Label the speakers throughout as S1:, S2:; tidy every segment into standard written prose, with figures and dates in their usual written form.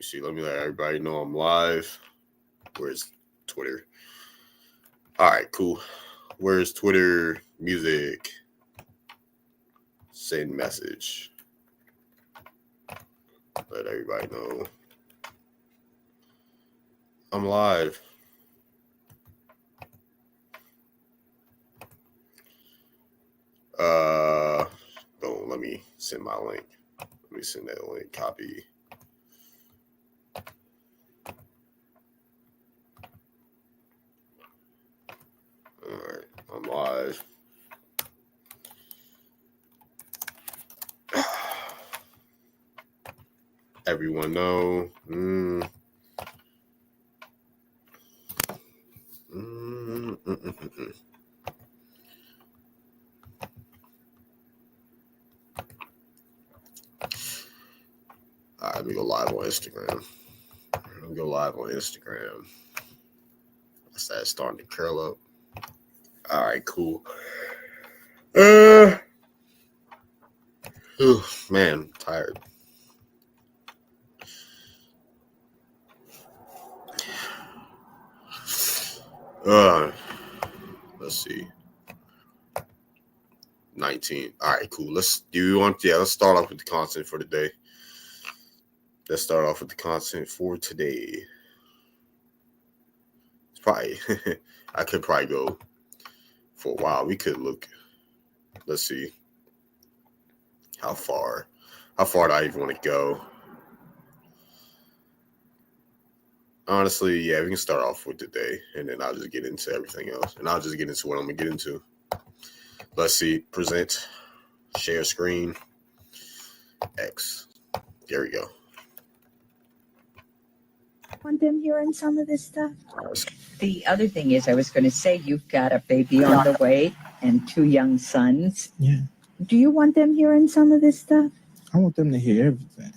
S1: me see. Let me let everybody know I'm live. Where's Twitter? All right, cool. Where's Twitter? Music. Send message. Let everybody know I'm live. Boom. Let me send my link. Let me send that link. Copy. All right, I'm live. Everyone know. All right, let me go live on Instagram. Let me go live on Instagram. That's starting to curl up. All right, cool. Man, I'm tired. Let's see. 19. All right, cool. Let's start off with the content for today. Let's start off with the content for today. It's probably I could probably go for a while. We could look. Let's see. How far do I even want to go? Honestly, yeah, we can start off with today, and then I'll just get into everything else. And I'll just get into what I'm going to get into. Let's see. Present. Share screen. X. There we go.
S2: Want them hearing some of this stuff?
S3: The other thing is, I was going to say, you've got a baby on the way and 2 young sons.
S4: Yeah.
S2: Do you want them hearing some of this stuff?
S4: I want them to hear everything.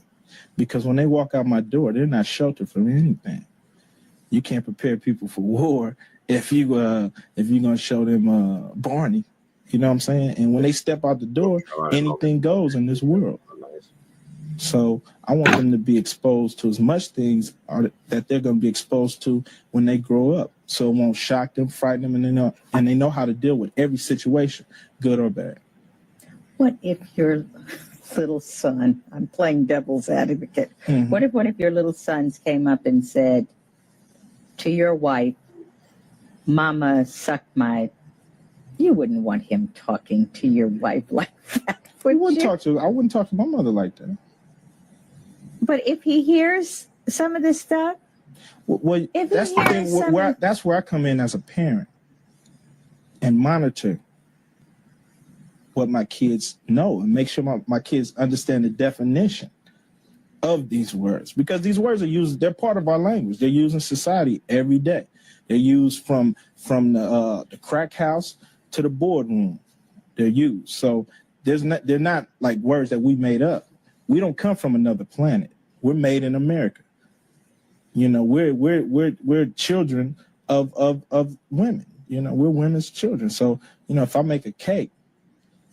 S4: Because when they walk out my door, they're not sheltered from anything. You can't prepare people for war if you're gonna show them Barney. You know what I'm saying? And when they step out the door, anything goes in this world. So I want them to be exposed to as much things that they're going to be exposed to when they grow up. So it won't shock them, frighten them, and they know how to deal with every situation, good or bad.
S3: What if your little son, I'm playing devil's advocate, what if one of your little sons came up and said to your wife, Mama sucked my... You wouldn't want him talking to your wife like that, would you?
S4: I wouldn't talk to my mother like that.
S3: But if he hears some of this stuff,
S4: well, that's the thing. That's where I come in as a parent and monitor what my kids know and make sure my kids understand the definition of these words, because these words are used. They're part of our language. They're used in society every day. They're used from the crack house to the boardroom. They're used. So they're not like words that we made up. We don't come from another planet. We're made in America. You know, we're children of women. You know, we're women's children. So, you know, if I make a cake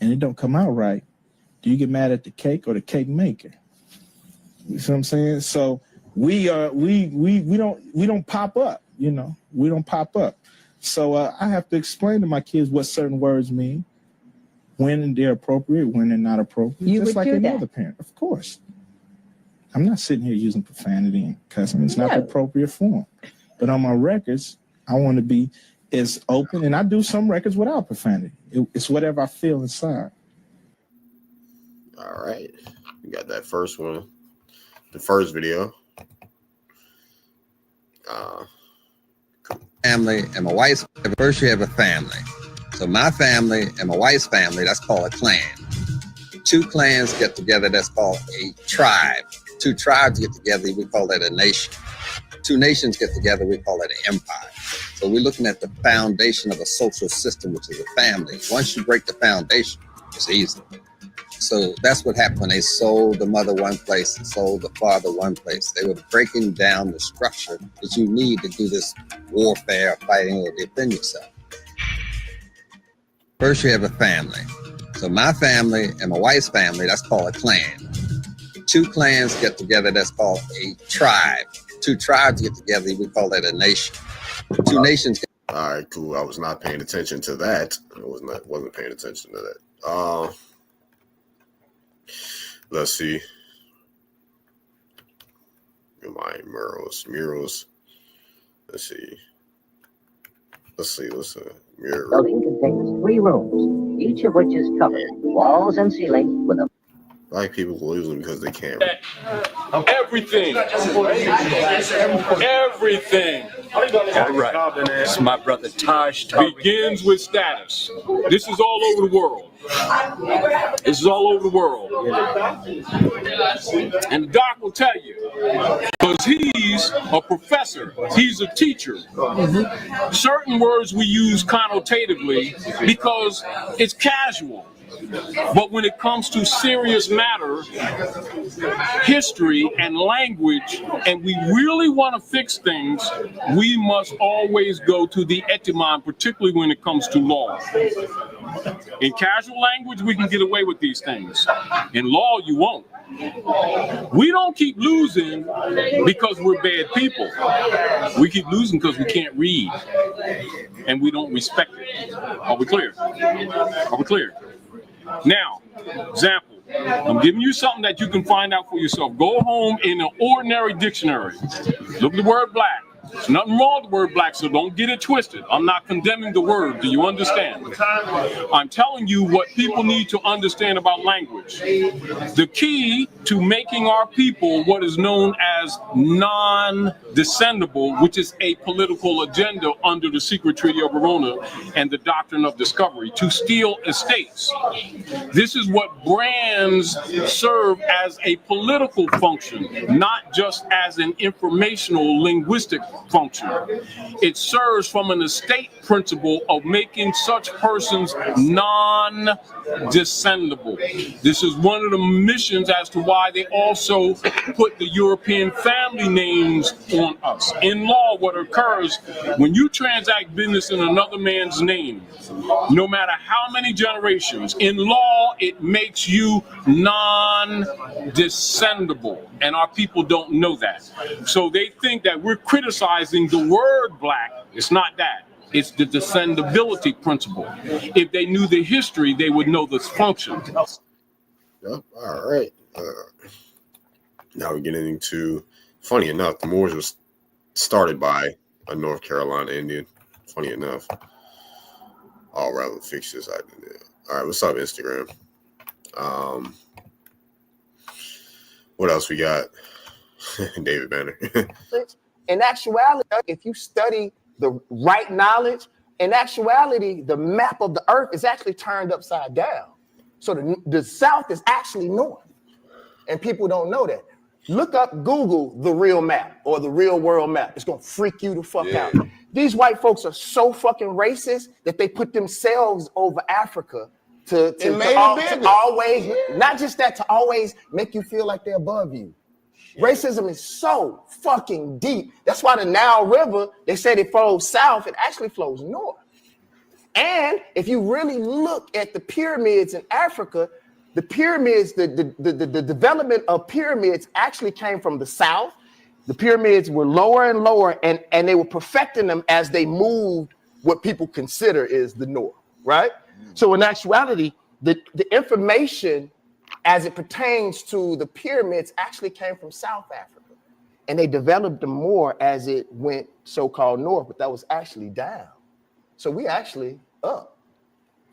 S4: and it don't come out right, do you get mad at the cake or the cake maker? You see what I'm saying? So we don't pop up, you know. We don't pop up. So I have to explain to my kids what certain words mean, when they're appropriate, when they're not appropriate.
S3: You
S4: just
S3: would
S4: like
S3: do
S4: any
S3: that.
S4: other parent, of course. I'm not sitting here using profanity and cussing. It's not the appropriate form. But on my records, I want to be as open, and I do some records without profanity. It's whatever I feel inside.
S1: All right. We got that first one. The first video.
S5: Family and my wife's first, you have a family. So my family and my wife's family, that's called a clan. 2 clans get together, that's called a tribe. 2 tribes get together, we call that a nation. 2 nations get together, we call it an empire. So we're looking at the foundation of a social system, which is a family. Once you break the foundation, it's easy. So that's what happened when they sold the mother one place and sold the father one place. They were breaking down the structure that you need to do this warfare, fighting, or defend yourself. First, you have a family. So my family and my wife's family, that's called a clan. two clans get together, that's called a tribe. Two tribes get together, we call that a nation. Two nations.
S1: All right, cool. I was not paying attention to that. I wasn't paying attention to that. Let's see. My murals. Let's see. Mirror.
S6: Building contains 3 rooms, each of which is covered, walls and ceiling, with a
S1: Black people lose them because they can't.
S7: Everything. Got it right. This is my brother Taj. Begins with status. This is all over the world. And Doc will tell you, because he's a professor, he's a teacher. Certain words we use connotatively because it's casual. But when it comes to serious matter, history and language, and we really want to fix things, we must always go to the etymon, particularly when it comes to law. In casual language, we can get away with these things. In law, you won't. We don't keep losing because we're bad people. We keep losing because we can't read and we don't respect it. Are we clear? Now, example, I'm giving you something that you can find out for yourself. Go home in an ordinary dictionary. Look at the word black. There's nothing wrong with the word black, so don't get it twisted. I'm not condemning the word. Do you understand? I'm telling you what people need to understand about language. The key to making our people what is known as non-descendable, which is a political agenda under the Secret Treaty of Verona and the Doctrine of Discovery, to steal estates. This is what brands serve as a political function, not just as an informational linguistic function. It serves from an estate principle of making such persons non-descendable. This is one of the missions as to why they also put the European family names on us. In law, what occurs when you transact business in another man's name, no matter how many generations, in law, it makes you non-descendable. And our people don't know that. So they think that we're criticizing the word black. It's not that. It's the descendability principle. If they knew the history, they would know this function.
S1: Yep. All right. Now we're getting into, funny enough, the Moors was started by a North Carolina Indian. Funny enough. I'll rather fix this. All right. What's up, Instagram? What else we got? David Banner.
S8: In actuality, if you study the right knowledge, in actuality, the map of the earth is actually turned upside down. So the South is actually north. And people don't know that. Look up Google the real map or the real world map. It's going to freak you the fuck out. These white folks are so fucking racist that they put themselves over Africa to always, not just that, to always make you feel like they're above you. Racism is so fucking deep. That's why the Nile River, they said it flows south, it actually flows north. And if you really look at the pyramids in Africa, the pyramids, the development of pyramids actually came from the south. The pyramids were lower and lower, and they were perfecting them as they moved what people consider is the north, right? So in actuality, the information as it pertains to the pyramids actually came from South Africa. And they developed them more as it went so-called north, but that was actually down. So we actually up.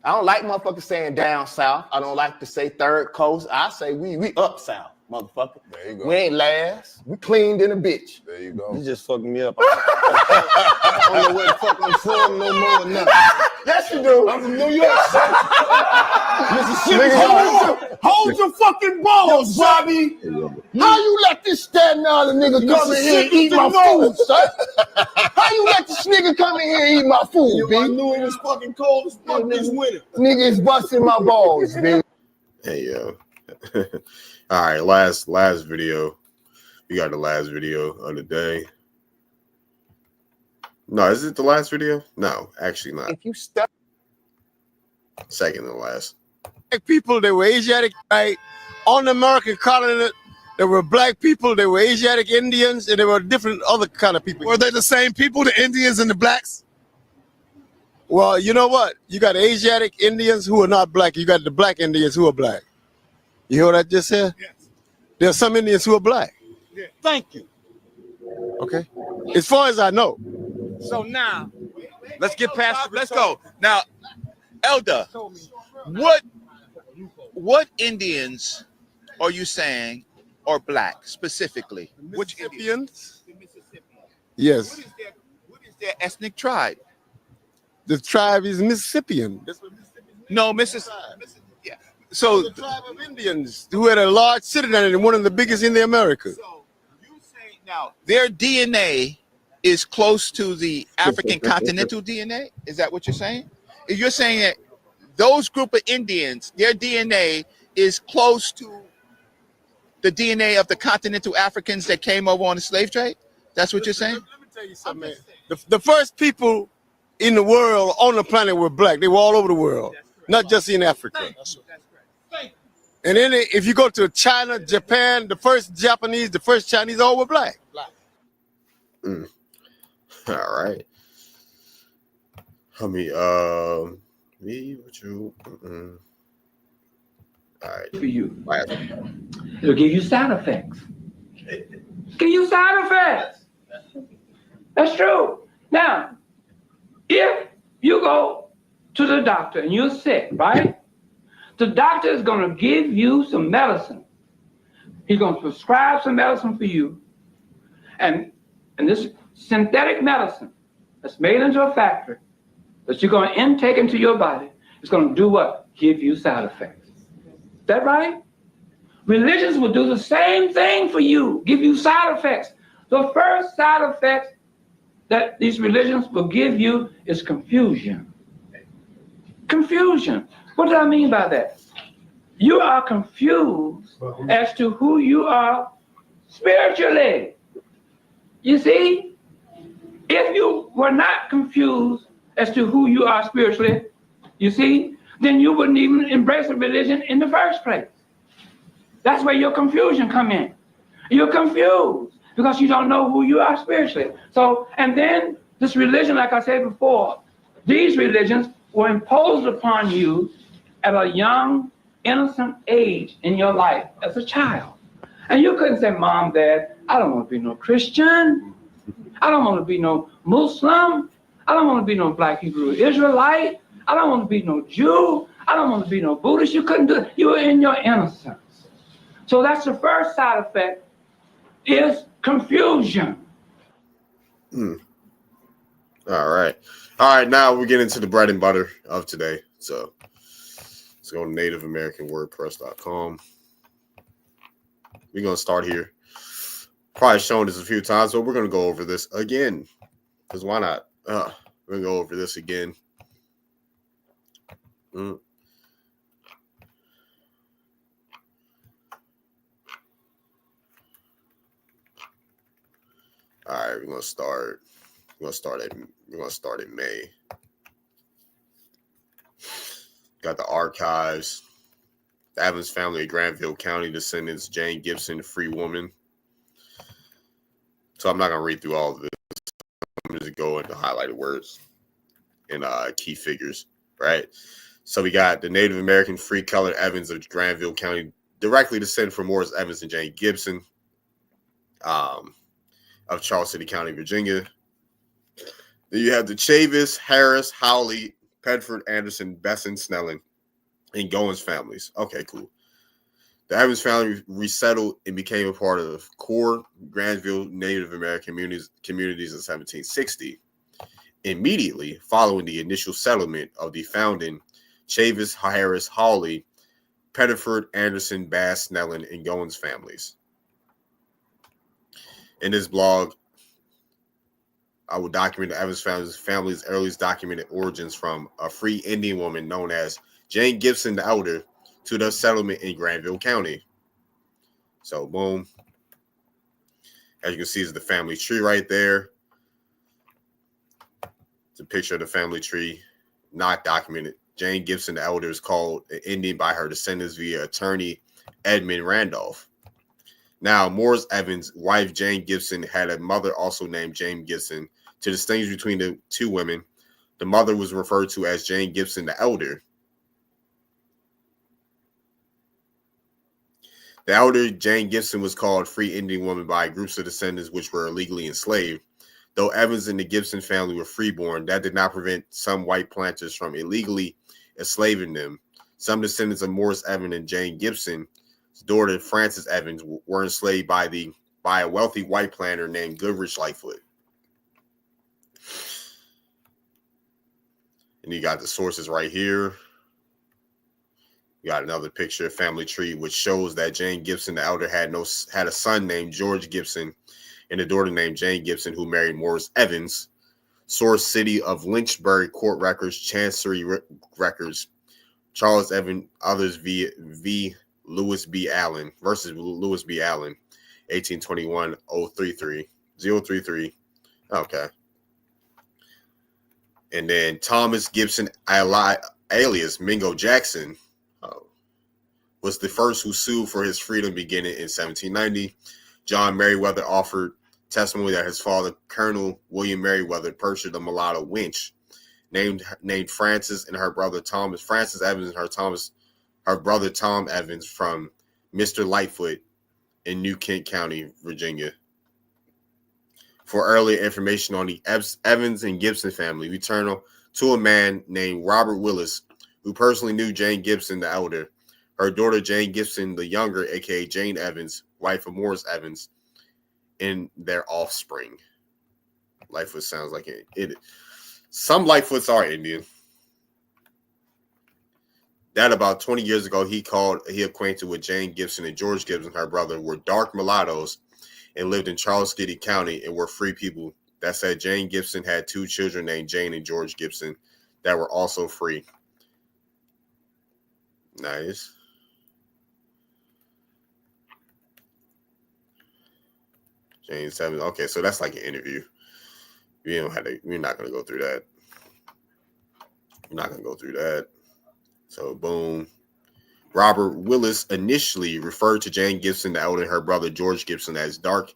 S8: I don't like motherfuckers saying down south. I don't like to say third coast. I say we up south, motherfucker.
S9: There you go.
S8: We ain't last. We cleaned in a bitch.
S9: There you go.
S10: You just fucking me up. I don't know where the fuck I'm from no more or nothing.
S8: Yes, you do.
S10: I'm from New York, son. Mississippi.
S8: Hold your fucking balls, Bobby. How you let this Staten Island nigga come in here and eat my food, son? How you let this nigga come in here and eat my food,
S10: I
S8: B?
S10: knew it was fucking cold as fuck this winter.
S8: Nigga is busting my balls, B.
S1: Hey, yo. All right, last video. We got the last video of the day. No, is it the last video? No, actually not.
S8: If you study
S1: Second to last.
S10: People that were Asiatic, right, on the American continent, There were black people, there were Asiatic Indians, and there were different other kind of people.
S9: Were they the same people, the Indians and the blacks?
S10: Well, you know what? You got Asiatic Indians who are not black. You got the black Indians who are black. You hear what I just said?
S9: Yes.
S10: There are some Indians who are black.
S9: Yeah. Thank you.
S10: Okay. As far as I know.
S9: So now, let's get past. Let's go now, Elder. What Indians are you saying are black specifically? Which Indians?
S10: Yes.
S9: What is their ethnic tribe?
S10: The tribe is Mississippian.
S9: No, Mississippi. Yeah. So
S10: the tribe of Indians who had a large citizenry and one of the biggest in the Americas.
S9: So you say now their DNA is close to the African continental DNA? Is that what you're saying? If you're saying that those group of Indians, their DNA is close to the DNA of the continental Africans that came over on the slave trade? That's what you're saying?
S10: Let me tell you something, man. The first people in the world on the planet were black. They were all over the world, not just in Africa. And then if you go to China, Japan, the first Japanese, the first Chinese, all were black.
S1: All right. Me, what you? All right.
S11: For you. It'll give you side effects. Give you side effects. That's true. Now, if you go to the doctor and you're sick, right? The doctor is going to give you some medicine. He's going to prescribe some medicine for you. And this synthetic medicine that's made into a factory that you're going to intake into your body is going to do what? Give you side effects. Is that right? Religions will do the same thing for you, give you side effects. The first side effect that these religions will give you is confusion. Confusion. What do I mean by that? You are confused as to who you are spiritually. You see, if you were not confused as to who you are spiritually, you see, then you wouldn't even embrace a religion in the first place. That's where your confusion come in. You're confused because you don't know who you are spiritually. So, and then this religion, like I said before, these religions were imposed upon you at a young, innocent age in your life as a child. And you couldn't say, Mom, Dad, I don't want to be no Christian. I don't want to be no Muslim. I don't want to be no Black Hebrew Israelite. I don't want to be no Jew. I don't want to be no Buddhist. You couldn't do it. You were in your innocence. So that's the first side effect is confusion.
S1: All right. All right. Now we're getting to the bread and butter of today. So let's go to NativeAmericanWordPress.com. We're going to start here. Probably shown this a few times, but we're going to go over this again. Because why not? We're going to go over this again. All right, we're gonna start in May. Got the archives. The Evans family of Granville County descendants, Jane Gibson, free woman. So I'm not gonna read through all of this. I'm just go into highlighted words and key figures, right? So we got the Native American free colored Evans of Granville County, directly descended from Morris Evans and Jane Gibson. Of Charles City County, Virginia. Then you have the Chavis, Harris, Howley, Pedford, Anderson, Besson, Snelling, and Goins families. Okay, cool. The Evans family resettled and became a part of core Granville Native American communities in 1760. Immediately following the initial settlement of the founding Chavis, Harris, Hawley, Pettiford, Anderson, Bass, Snelling, and Goins families. In this blog, I will document the Evans family's earliest documented origins from a free Indian woman known as Jane Gibson the Elder to the settlement in Granville County. So, boom. As you can see, is the family tree right there. It's a picture of the family tree, not documented. Jane Gibson the Elder is called an Indian by her descendants via attorney Edmund Randolph. Now, Morris Evans' wife, Jane Gibson, had a mother also named Jane Gibson. To distinguish between the two women, the mother was referred to as Jane Gibson the Elder. The elder, Jane Gibson, was called Free Indian Woman by groups of descendants which were illegally enslaved. Though Evans and the Gibson family were freeborn, that did not prevent some white planters from illegally enslaving them. Some descendants of Morris Evans and Jane Gibson's daughter, Frances Evans, were enslaved by a wealthy white planter named Goodrich Lightfoot. And you got the sources right here. You got another picture of family tree, which shows that Jane Gibson the Elder had a son named George Gibson and a daughter named Jane Gibson who married Morris Evans. Source: City of Lynchburg Court Records, Chancery Records, Charles Evans, others v. Lewis B. Allen versus Lewis B. Allen, 1821-033. Okay. And then Thomas Gibson, alias Mingo Jackson, was the first who sued for his freedom beginning in 1790. John Merriweather offered testimony that his father, Colonel William Merriweather, purchased a mulatto wench named Frances and her brother Thomas. Frances Evans and her brother Tom Evans from Mr. Lightfoot in New Kent County, Virginia. For earlier information on the Evans and Gibson family, we turn to a man named Robert Willis, who personally knew Jane Gibson the Elder, her daughter Jane Gibson the Younger, aka Jane Evans, wife of Morris Evans, and their offspring. Lightfoot sounds like it. Some Lightfoots are Indian. That about 20 years ago, he acquainted with Jane Gibson and George Gibson, her brother, were dark mulattoes and lived in Charles City County and were free people. That said, Jane Gibson had two children named Jane and George Gibson that were also free. Nice. Jane 7. Okay, so that's like an interview. We're not gonna go through that. We're not gonna go through that. So boom. Robert Willis initially referred to Jane Gibson the Elder and her brother George Gibson as dark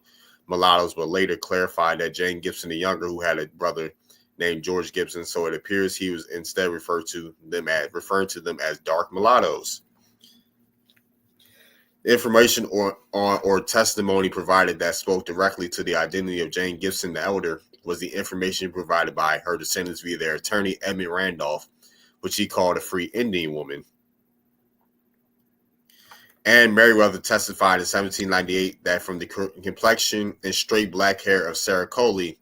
S1: mulattoes, but later clarified that Jane Gibson the Younger, who had a brother named George Gibson, so it appears he was instead referring to them as dark mulattoes. Information or testimony provided that spoke directly to the identity of Jane Gibson the Elder was the information provided by her descendants via their attorney Edmund Randolph, which he called a free Indian woman. And Merriweather testified in 1798 that from the complexion and straight black hair of Sarah Coley,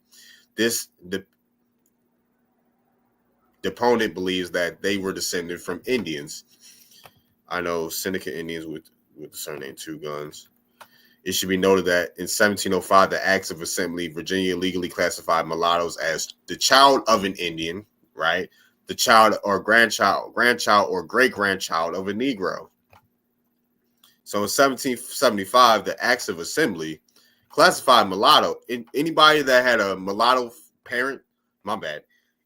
S1: the deponent believes that they were descended from Indians. I know Seneca Indians with the surname Two Guns. It should be noted that in 1705, the Acts of Assembly, Virginia legally classified mulattoes as the child of an Indian, right? The child or grandchild or great-grandchild of a Negro. So in 1775, the Acts of Assembly classified mulatto. Anybody that had a mulatto parent,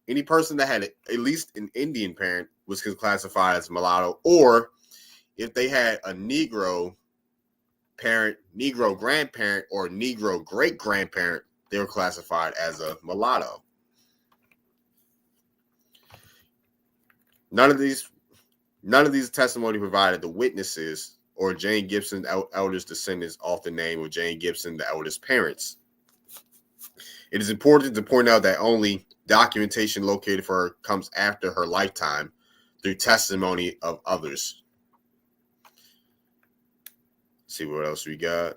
S1: any person that had at least an Indian parent was classified as mulatto, or if they had a Negro parent, Negro grandparent, or Negro great-grandparent, they were classified as a mulatto. None of these testimony provided the witnesses or Jane Gibson Elder's descendants off the name of Jane Gibson the Elder's parents. It is important to point out that only documentation located for her comes after her lifetime through testimony of others. Let's see what else we got.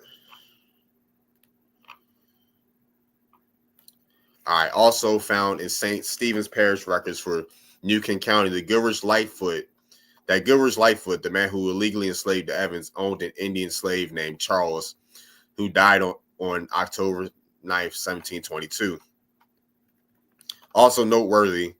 S1: I also found in St. Stephen's Parish records for New Kent County, the Goodrich Lightfoot, the man who illegally enslaved the Evans, owned an Indian slave named Charles, who died on October 9th, 1722. Also noteworthy,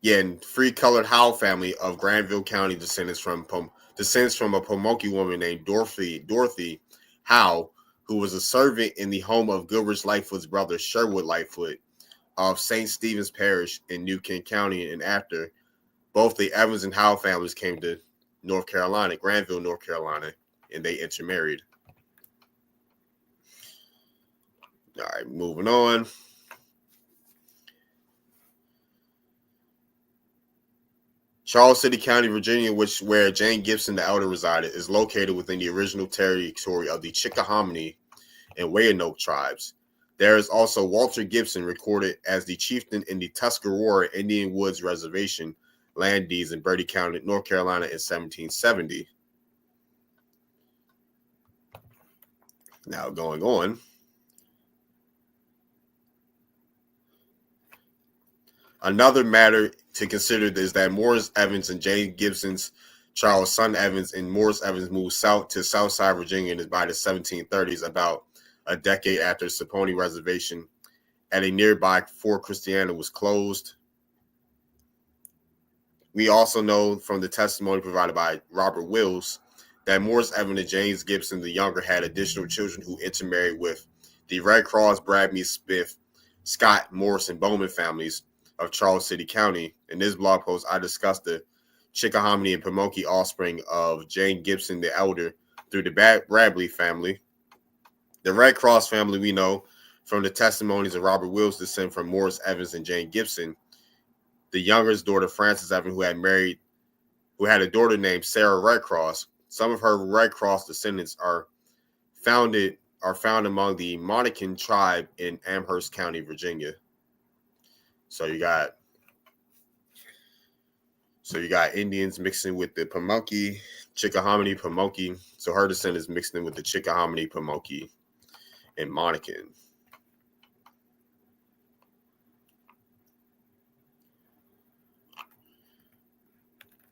S1: and free colored Howe family of Granville County descends from a Pomoki woman named Dorothy Howe, who was a servant in the home of Goodrich Lightfoot's brother Sherwood Lightfoot of St. Stephen's Parish in New Kent County. And after both the Evans and Howe families came to North Carolina, Granville, North Carolina, and they intermarried. All right, moving on. Charles City County, Virginia, where Jane Gibson the Elder resided, is located within the original territory of the Chickahominy and Weyanoke tribes. There is also Walter Gibson recorded as the chieftain in the Tuscarora Indian Woods Reservation land deeds in Bertie County, North Carolina in 1770. Now going on. Another matter to consider is that Morris Evans and Jane Gibson's Charles Son Evans and Morris Evans moved south to Southside Virginia by the 1730s, about a decade after Saponi Reservation at a nearby Fort Christiana was closed. We also know from the testimony provided by Robert Wills that Morris Evans and James Gibson the Younger had additional children who intermarried with the Red Cross, Bradley Smith, Scott, Morris, and Bowman families of Charles City County. In this blog post, I discussed the Chickahominy and Pamunkey offspring of Jane Gibson the Elder through the Bradley family. The Red Cross family, we know from the testimonies of Robert Wills, descend from Morris Evans and Jane Gibson. The youngest daughter, Frances Evans, who had a daughter named Sarah Red Cross. Some of her Red Cross descendants are found among the Monacan tribe in Amherst County, Virginia. So you got Indians mixing with the Pamunkey, Chickahominy, Pamunkey. So her descendants mixed in with the Chickahominy, Pamunkey, and Monacan.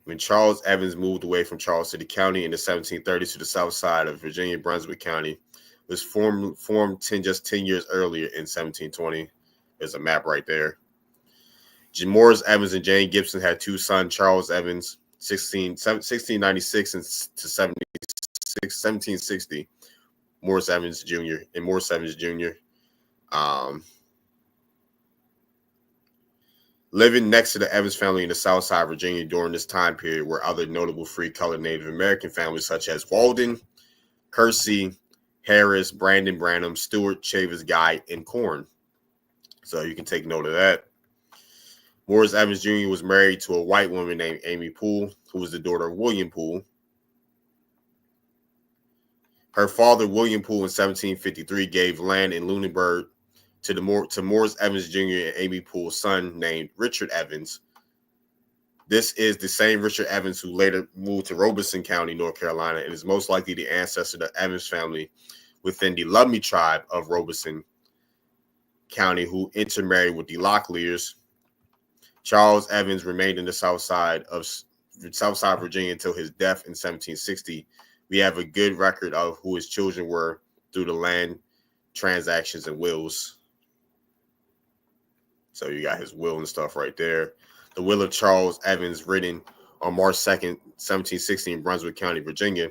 S1: When Charles Evans moved away from Charles City County in the 1730s to the south side of Virginia, Brunswick County, it was formed just 10 years earlier in 1720. There's a map right there. Morris Evans and Jane Gibson had two sons, Charles Evans, 1696 and to 1760. Morris Evans Jr. and Morris Evans Jr. Living next to the Evans family in the South Side, Virginia during this time period were other notable free-colored Native American families such as Walden, Kersey, Harris, Brandon Branham, Stewart, Chavis, Guy, and Corn. So you can take note of that. Morris Evans Jr. was married to a white woman named Amy Poole, who was the daughter of William Poole. Her father, William Poole, in 1753, gave land in Lunenburg to Morris Evans Jr. and Amy Poole's son named Richard Evans. This is the same Richard Evans who later moved to Robeson County, North Carolina, and is most likely the ancestor of the Evans family within the Lummi tribe of Robeson County, who intermarried with the Locklears. Charles Evans remained in the South Side Virginia until his death in 1760. We have a good record of who his children were through the land transactions and wills. So you got his will and stuff right there. The will of Charles Evans, written on March 2nd, 1760 in Brunswick County, Virginia.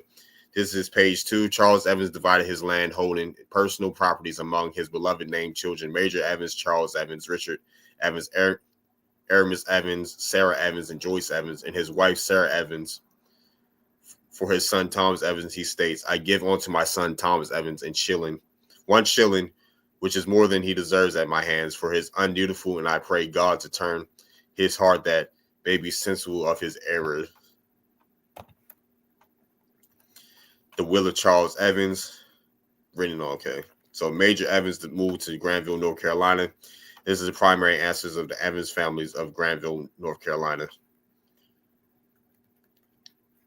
S1: This is page 2. Charles Evans divided his land holding personal properties among his beloved named children, Major Evans, Charles Evans, Richard Evans, Aramis Evans, Sarah Evans, and Joyce Evans, and his wife, Sarah Evans. For his son, Thomas Evans, he states, I give unto my son, Thomas Evans, in one shilling, which is more than he deserves at my hands, for his undutiful, and I pray God to turn his heart that may be sensible of his error. The will of Charles Evans, written on, okay. So Major Evans moved to Granville, North Carolina. This is the primary ancestors of the Evans families of Granville, North Carolina.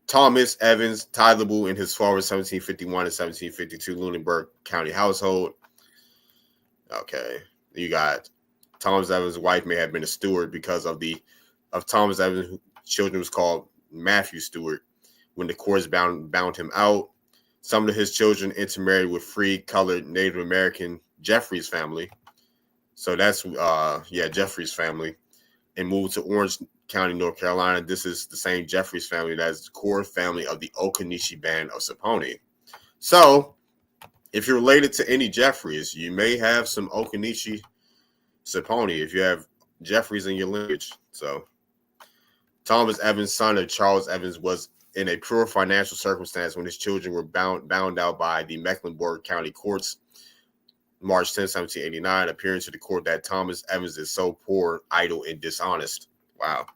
S1: Thomas Evans, titleable in his father's 1751 and 1752 Lunenburg County household. Okay, you got Thomas Evans' wife may have been a steward because of Thomas Evans' children was called Matthew Stewart when the courts bound him out. Some of his children intermarried with free colored Native American Jeffries family. So that's Jeffries family, and moved to Orange County, North Carolina. This is the same Jeffries family that is the core family of the Occaneechi band of Saponi. So if you're related to any Jeffries, you may have some Occaneechi Saponi if you have Jeffries in your lineage. So Thomas Evans, son of Charles Evans, was in a pure financial circumstance when his children were bound out by the Mecklenburg County courts March 10, 1789, appearing to the court that Thomas Evans is so poor, idle, and dishonest. Wow.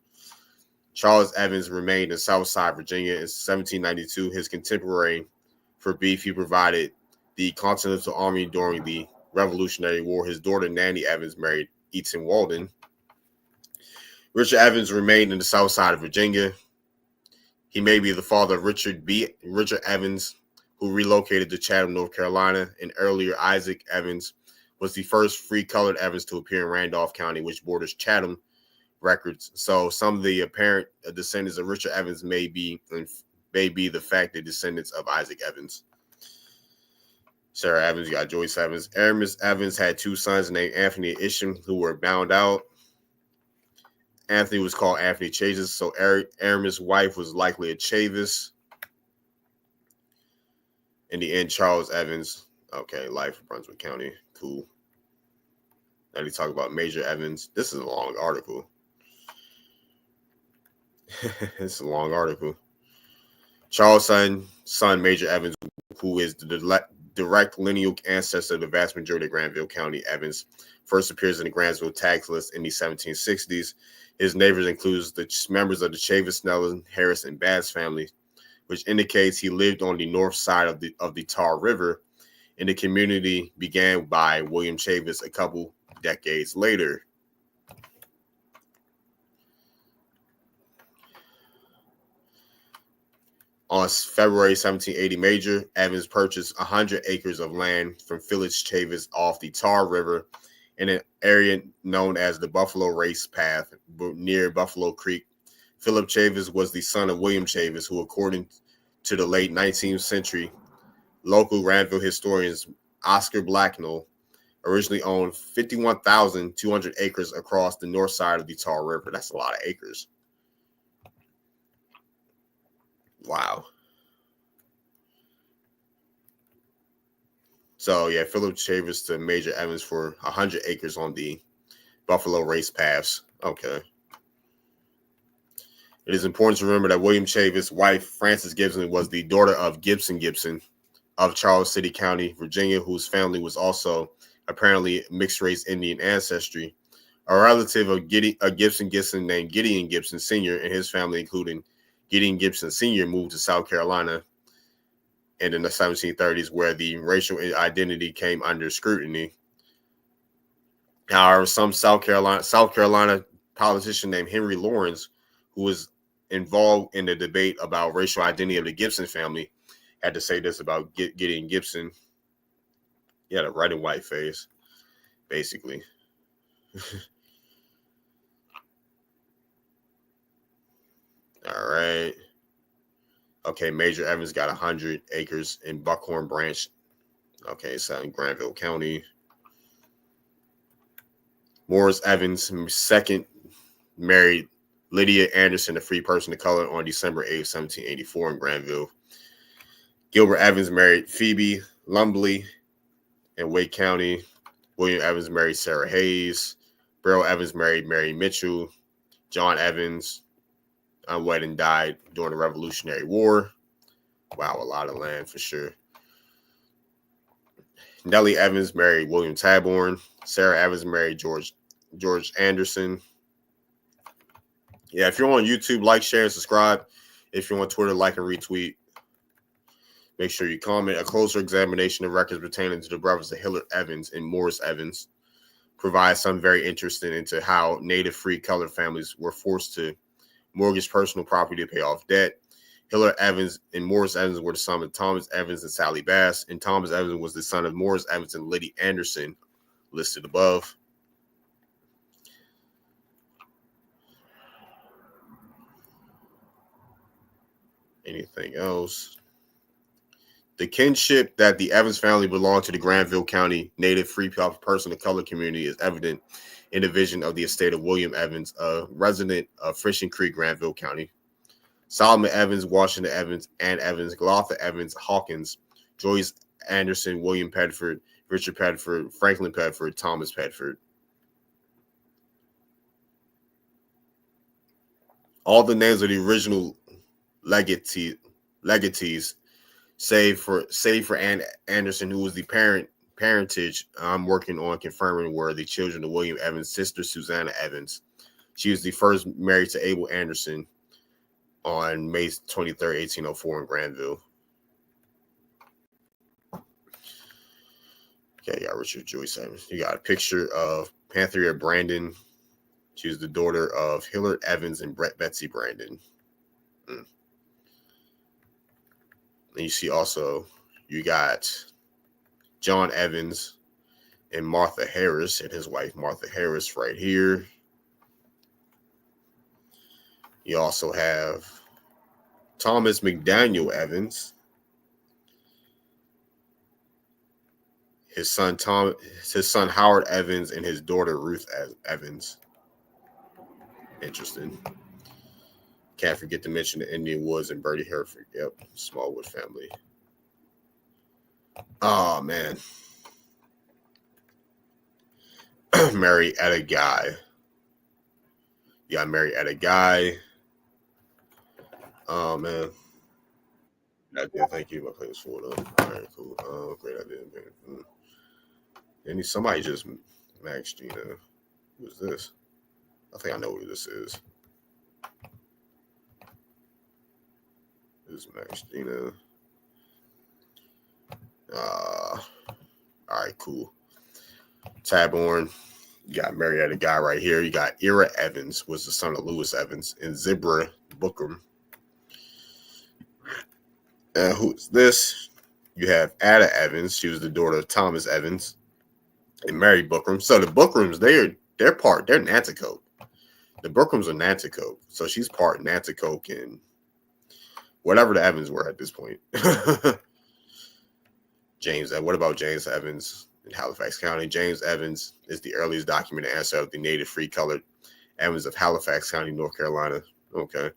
S1: Charles Evans remained in Southside, Virginia in 1792. His contemporary for beef, he provided the Continental Army during the Revolutionary War. His daughter, Nanny Evans, married Eaton Walden. Richard Evans remained in the South Side of Virginia. He may be the father of Richard Evans, who relocated to Chatham, North Carolina, and earlier Isaac Evans was the first free colored Evans to appear in Randolph County, which borders Chatham records. So some of the apparent descendants of Richard Evans may be the fact that descendants of Isaac Evans. Sarah Evans, you got Joyce Evans. Aramis Evans had two sons named Anthony and Isham who were bound out. Anthony was called Anthony Chavis, so Aramis' wife was likely a Chavis. In the end, Charles Evans, okay, life of Brunswick County, cool. Now they talk about Major Evans. This is a long article. It's a long article. Charles' son, Major Evans, who is the direct lineal ancestor of the vast majority of Granville County Evans, first appears in the Granville tax list in the 1760s. His neighbors includes the members of the Chavis, Snellen, Harris, and Bass families, which indicates he lived on the north side of the Tar River, and the community began by William Chavis a couple decades later. On February 1780, Major Evans purchased 100 acres of land from Phyllis Chavis off the Tar River in an area known as the Buffalo Race Path near Buffalo Creek. Philip Chavis was the son of William Chavis, who, according to the late 19th century local Granville historians Oscar Blacknell, originally owned 51,200 acres across the north side of the Tar River. That's a lot of acres. Wow. So, yeah, Philip Chavis to Major Evans for 100 acres on the Buffalo Race Paths. Okay. It is important to remember that William Chavis' wife, Frances Gibson, was the daughter of Gibson of Charles City County, Virginia, whose family was also apparently mixed-race Indian ancestry. A relative of Gibson named Gideon Gibson Sr. and his family, including Gideon Gibson Sr., moved to South Carolina in the 1730s, where the racial identity came under scrutiny. However, some South Carolina politician named Henry Lawrence, who was involved in the debate about racial identity of the Gibson family, had to say this about Gideon Gibson. He had a red and white face, basically. All right. Okay, Major Evans got 100 acres in Buckhorn Branch. Okay, it's out in Granville County. Morris Evans, second, married Lydia Anderson, a free person of color, on December 8, 1784 in Granville. Gilbert Evans married Phoebe Lumbley in Wake County. William Evans married Sarah Hayes. Beryl Evans married Mary Mitchell. John Evans, unwed and died during the Revolutionary War. Wow, a lot of land for sure. Nellie Evans married William Taborn. Sarah Evans married George Anderson. Yeah, if you're on YouTube, like, share, and subscribe. If you're on Twitter, like and retweet. Make sure you comment. A closer examination of records pertaining to the brothers of Hillard Evans and Morris Evans provides some very interesting into how native free colored families were forced to mortgage personal property to pay off debt. Hillard Evans and Morris Evans were the son of Thomas Evans and Sally Bass, and Thomas Evans was the son of Morris Evans and Liddy Anderson, listed above. Anything else? The kinship that the Evans family belonged to the Granville County native free person of color community is evident in the vision of the estate of William Evans, a resident of Fishing Creek, Granville County. Solomon Evans, Washington Evans, Ann Evans, Glotha Evans, Hawkins, Joyce Anderson, William Pedford, Richard Pedford, Franklin Pedford, Thomas Pedford. All the names of the original legatees, save for Ann Anderson, who was the parentage I'm working on confirming were the children of William Evans' sister, Susanna Evans. She was the first married to Abel Anderson on May 23rd, 1804 in Granville. Okay, you got Richard Joyce Evans. You got a picture of Panthea Brandon. She was the daughter of Hillard Evans and Betsy Brandon. And you see also, you got John Evans and Martha Harris and his wife Martha Harris right here. You also have Thomas McDaniel Evans, his son Howard Evans, and his daughter Ruth Evans. Interesting. Can't forget to mention the Indian Woods and Bertie Hereford. Yep, Smallwood family. Oh man. Mary Etta Guy. Yeah, Mary Etta Guy. Oh man. Yeah, thank you. My play was full though. All right, cool. Great idea. And somebody just Max Gina. Who's this? I think I know who this is. This is Max Gina. All right, cool. Taborn. You got Marietta Guy right here. You got Ira Evans, was the son of Lewis Evans, and Zibra Bookham. And who's this? You have Ada Evans. She was the daughter of Thomas Evans and Mary Bookham. So the Bookhams, they're Nanticoke. The Bookhams are Nanticoke. So she's part Nanticoke and whatever the Evans were at this point. What about James Evans in Halifax County? James Evans is the earliest documented ancestor of the native free-colored Evans of Halifax County, North Carolina. Okay.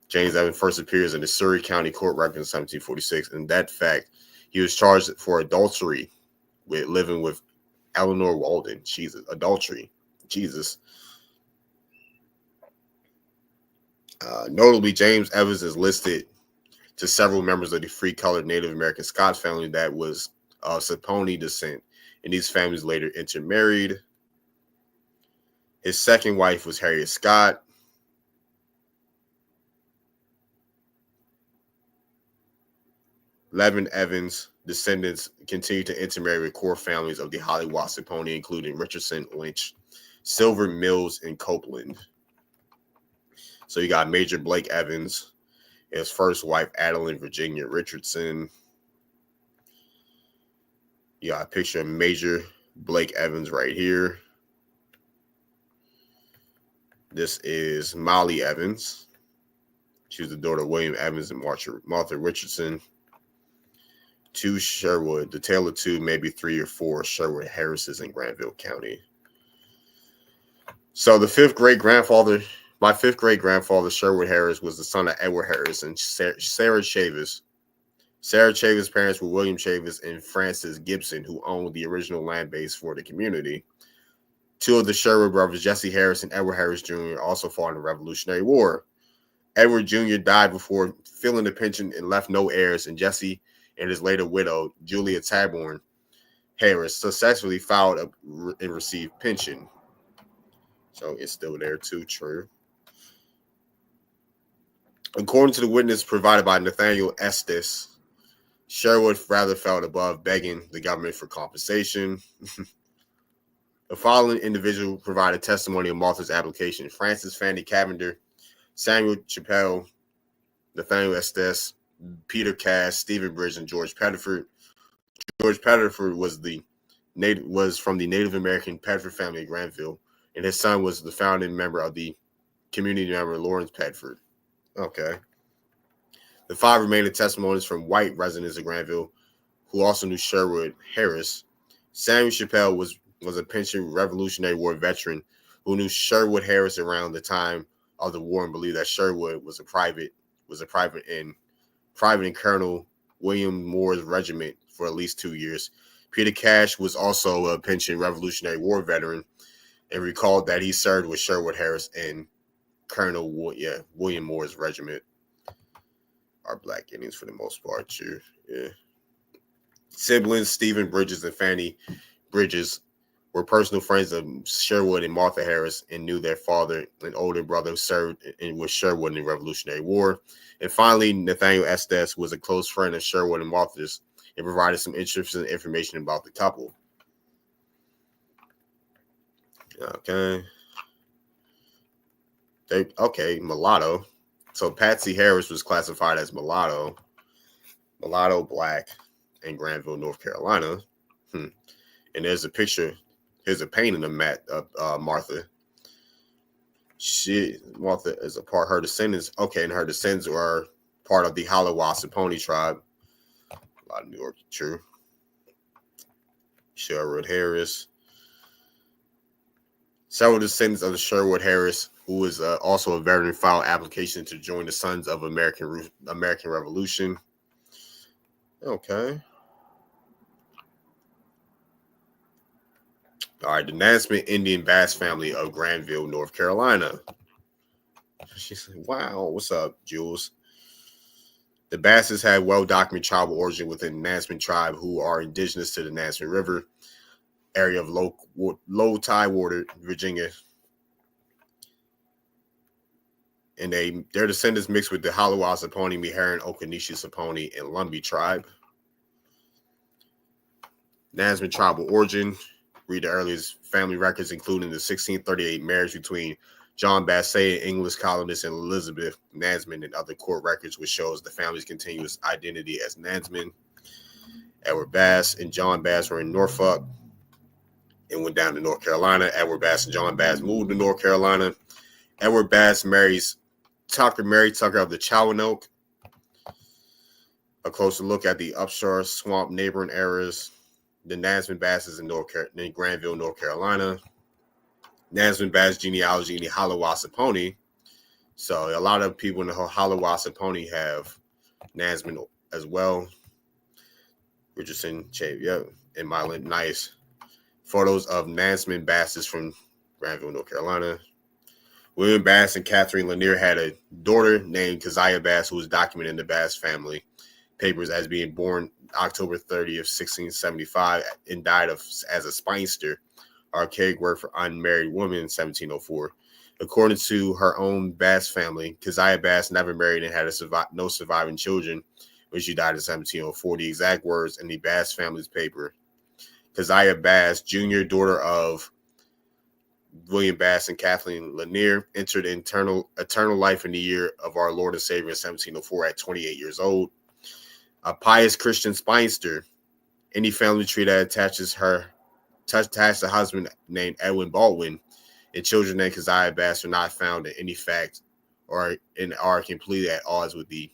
S1: James Evans first appears in the Surrey County Court record in 1746. In that fact, he was charged for adultery with living with Eleanor Walden. Jesus, adultery. Jesus. Notably, James Evans is listed to several members of the free-colored Native American Scots family that was of Saponi descent, and these families later intermarried. His second wife was Harriet Scott. Levin Evans' descendants continued to intermarry with core families of the Hollywood-Saponi, including Richardson, Lynch, Silver, Mills, and Copeland. So you got Major Blake Evans, his first wife, Adeline Virginia Richardson. You got a picture of Major Blake Evans right here. This is Molly Evans. She was the daughter of William Evans and Martha Richardson. 2 Sherwood, the tale of 2, maybe 3 or 4 Sherwood Harrises in Granville County. So the my fifth great grandfather, Sherwood Harris, was the son of Edward Harris and Sarah Chavis. Sarah Chavis' parents were William Chavis and Francis Gibson, who owned the original land base for the community. 2 of the Sherwood brothers, Jesse Harris and Edward Harris Jr., also fought in the Revolutionary War. Edward Jr. died before filling the pension and left no heirs, and Jesse and his later widow, Julia Taborn Harris, successfully filed and received pension. So it's still there too, true. According to the witness provided by Nathaniel Estes, Sherwood rather felt above begging the government for compensation. The following individual provided testimony of Martha's application: Francis Fanny Cavender, Samuel Chappell, Nathaniel Estes, Peter Cass, Stephen Bridge, and George Pettiford. George Pettiford was from the Native American Pettiford family of Granville, and his son was the founding member of the community member Lawrence Pettiford. Okay. The 5 remaining testimonies from white residents of Granville, who also knew Sherwood Harris. Samuel Chappell was a pensioned Revolutionary War veteran who knew Sherwood Harris around the time of the war and believed that Sherwood was a private in Colonel William Moore's regiment for at least 2 years. Peter Cash was also a pensioned Revolutionary War veteran and recalled that he served with Sherwood Harris and Colonel William Moore's regiment. are Black Indians for the most part. Sure. Yeah. Siblings Stephen Bridges and Fanny Bridges were personal friends of Sherwood and Martha Harris and knew their father and older brother served with Sherwood in the Revolutionary War. And finally, Nathaniel Estes was a close friend of Sherwood and Martha's and provided some interesting information about the couple. Okay. Mulatto. So Patsy Harris was classified as mulatto, Black in Granville, North Carolina. And there's a picture. Here's a painting of Martha. Martha is a part. Her descendants. Okay, and her descendants are part of the Hallawasaponi tribe. A lot of New York, true. Sherwood Harris. Several descendants of the Sherwood Harris, who is also a veteran, filed application to join the Sons of American Revolution. Okay. All right, the Nasmith Indian Bass family of Granville, North Carolina. She's like, wow, what's up, Jules? The Basses had well-documented tribal origin within the Nasmith tribe, who are indigenous to the Nasmith River area of low tidewater Virginia. And their descendants mixed with the Hallawasaponi, Meherrin, Occanesha-Saponi, and Lumbee tribe. Nasmith tribal origin. Read the earliest family records, including the 1638 marriage between John Bassett, an English colonist, and Elizabeth Nasmith, and other court records, which shows the family's continuous identity as Nasmith. Edward Bass and John Bass were in Norfolk and went down to North Carolina. Edward Bass and John Bass moved to North Carolina. Edward Bass married Tucker of the Chowanoke. A closer look at the Upshur Swamp neighboring areas. The Nasmith Basses in Granville, North Carolina. Nasmith Bass genealogy in the Hallawasaponi. So a lot of people in the Hallawasaponi have Nasmith as well. Richardson, Chave, and Mylan, nice. Photos of Nasmith Basses from Granville, North Carolina. William Bass and Catherine Lanier had a daughter named Keziah Bass, who was documented in the Bass family papers as being born October 30th, 1675, and died as a spinster, archaic word for unmarried woman, in 1704. According to her own Bass family, Keziah Bass never married and had no surviving children when she died in 1704. The exact words in the Bass family's paper. Keziah Bass, Jr., daughter of William Bass and Kathleen Lanier, entered eternal life in the year of our Lord and Savior in 1704 at 28 years old. A pious Christian spinster. Any family tree that attaches a husband named Edwin Baldwin and children named Keziah Bass are not found in any fact or are completely at odds with the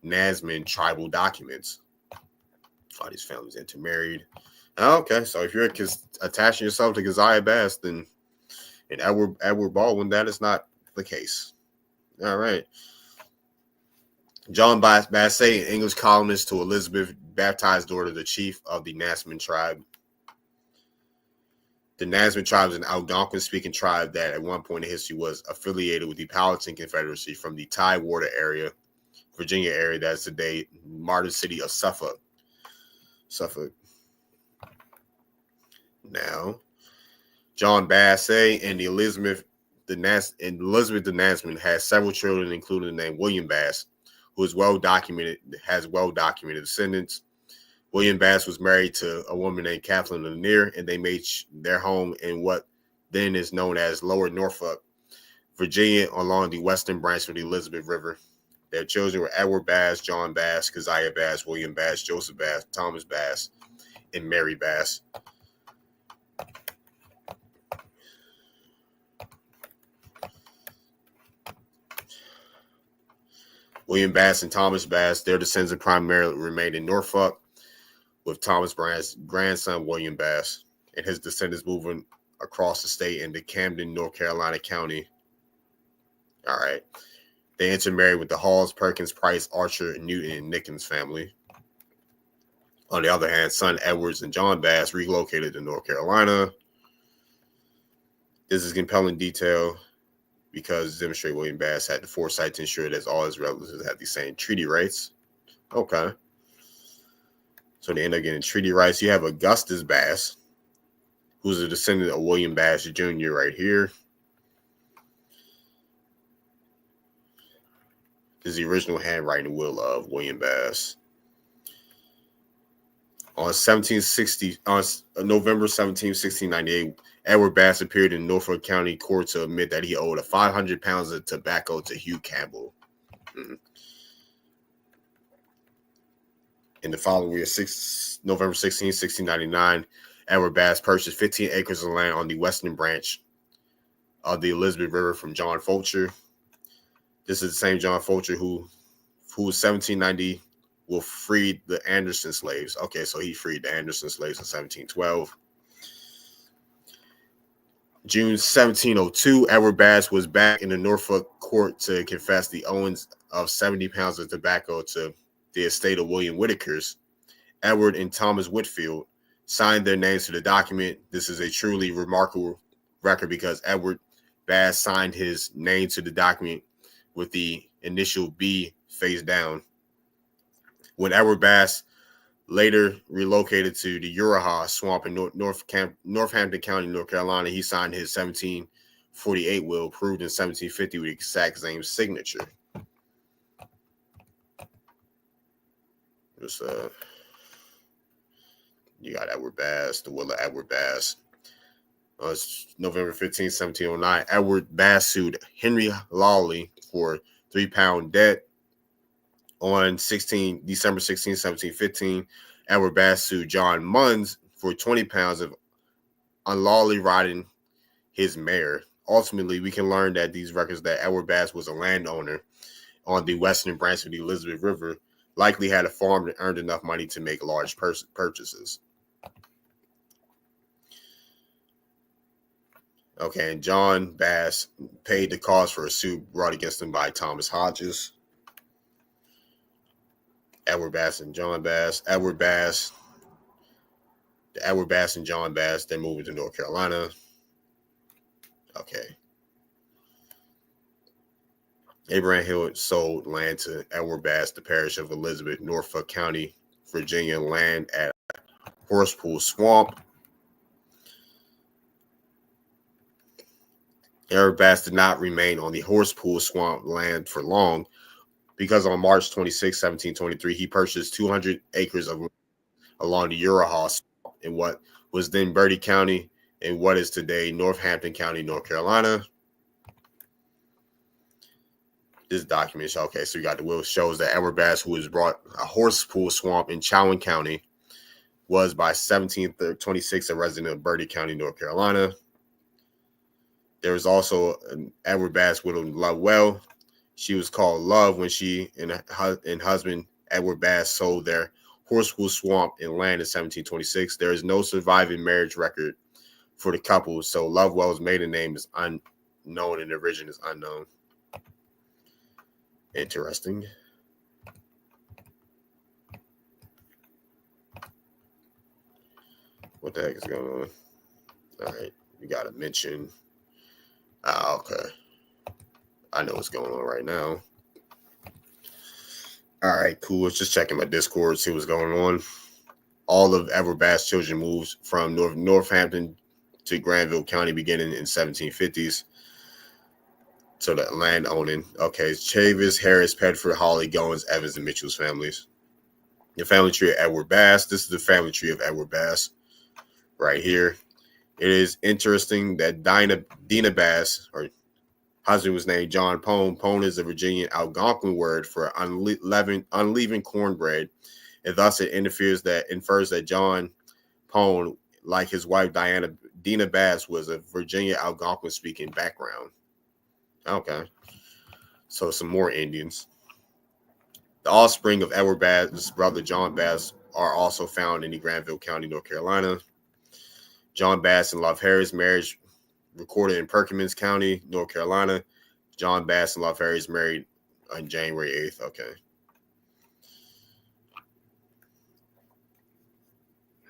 S1: Nasmith tribal documents. All these families intermarried. Okay, so if you're attaching yourself to Keziah Bass, then and Edward Baldwin, that is not the case. All right. John Bassett, an English colonist to Elizabeth, baptized daughter, the chief of the Nasmith tribe. The Nasmith tribe is an Algonquin-speaking tribe that at one point in history was affiliated with the Powhatan Confederacy from the Tidewater area, Virginia area, that's today modern city of Suffolk. Now, John Bassett and Elizabeth the Nasmith has several children, including the name William Bass, who is has well-documented descendants. William Bass was married to a woman named Kathleen Lanier, and they made their home in what then is known as Lower Norfolk, Virginia, along the western branch of the Elizabeth River. Their children were Edward Bass, John Bass, Keziah Bass, William Bass, Joseph Bass, Thomas Bass, and Mary Bass. William Bass and Thomas Bass, their descendants primarily remained in Norfolk, with Thomas Bass' grandson, William Bass, and his descendants moving across the state into Camden, North Carolina County. All right. They intermarried with the Halls, Perkins, Price, Archer, Newton, and Nickens family. On the other hand, son Edwards and John Bass relocated to North Carolina. This is compelling detail because demonstrate William Bass had the foresight to ensure that all his relatives had the same treaty rights. Okay. So they end up getting treaty rights. You have Augustus Bass, who's a descendant of William Bass Jr. right here. This is the original handwriting will of William Bass. On November 17, 1698, Edward Bass appeared in Norfolk County Court to admit that he owed 500 pounds of tobacco to Hugh Campbell. In the following year, November 16, 1699, Edward Bass purchased 15 acres of land on the western branch of the Elizabeth River from John Fulcher. This is the same John Fulcher who 1790 will free the Anderson slaves. Okay, so he freed the Anderson slaves in 1712. June 1702, Edward Bass was back in the Norfolk court to confess the owings of 70 pounds of tobacco to the estate of William Whitakers. Edward and Thomas Whitfield signed their names to the document. This is a truly remarkable record because Edward Bass signed his name to the document with the initial B face down. When Edward Bass later relocated to the Uraha Swamp in Northampton County, North Carolina, he signed his 1748 will, approved in 1750 with the exact same signature. You got Edward Bass, the will of Edward Bass. It's November 15, 1709. Edward Bass sued Henry Lawley for £3 debt. On December 16, 1715, Edward Bass sued John Munns for 20 pounds of unlawfully riding his mare. Ultimately, we can learn that these records that Edward Bass was a landowner on the western branch of the Elizabeth River, likely had a farm that earned enough money to make large purchases. Okay, and John Bass paid the cost for a suit brought against him by Thomas Hodges. Edward Bass and John Bass. Edward Bass and John Bass, they moved to North Carolina. Okay. Abraham Hill sold land to Edward Bass, the parish of Elizabeth, Norfolk County, Virginia, land at Horsepool Swamp. Edward Bass did not remain on the Horsepool Swamp land for long, because on March 26, 1723, he purchased 200 acres of along the Uraha Swamp in what was then Bertie County and what is today Northampton County, North Carolina. This document, okay, so you got the will, shows that Edward Bass, who was brought a Horsepool Swamp in Chowan County, was by 1726 a resident of Bertie County, North Carolina. There was also an Edward Bass widow Lovewell. She was called Love when she and husband Edward Bass sold their Horsepool Swamp and land in 1726. There is no surviving marriage record for the couple, so Lovewell's maiden name is unknown and the origin is unknown. Interesting. What the heck is going on? All right, we got to mention. Okay. I know what's going on right now. All right, cool. Let's just checking my Discord, see what's going on. All of Edward Bass' children moved from Northampton to Granville County beginning in 1750s. So that land owning. Okay, Chavis, Harris, Pedford, Hawley, Goins, Evans, and Mitchell's families. The family tree of Edward Bass. This is the family tree of Edward Bass right here. It is interesting that Dina Bass, or husband, was named John Pone. Pone is a Virginian Algonquin word for unleavened cornbread, and thus it infers that John Pone, like his wife Dina Bass, was a Virginia Algonquin speaking background. Okay, so some more Indians. The offspring of Edward Bass, his brother John Bass, are also found in the Granville County, North Carolina. John Bass and Love Harris marriage recorded in Perkins County, North Carolina. John Bass and Love Harris married on January 8th. Okay.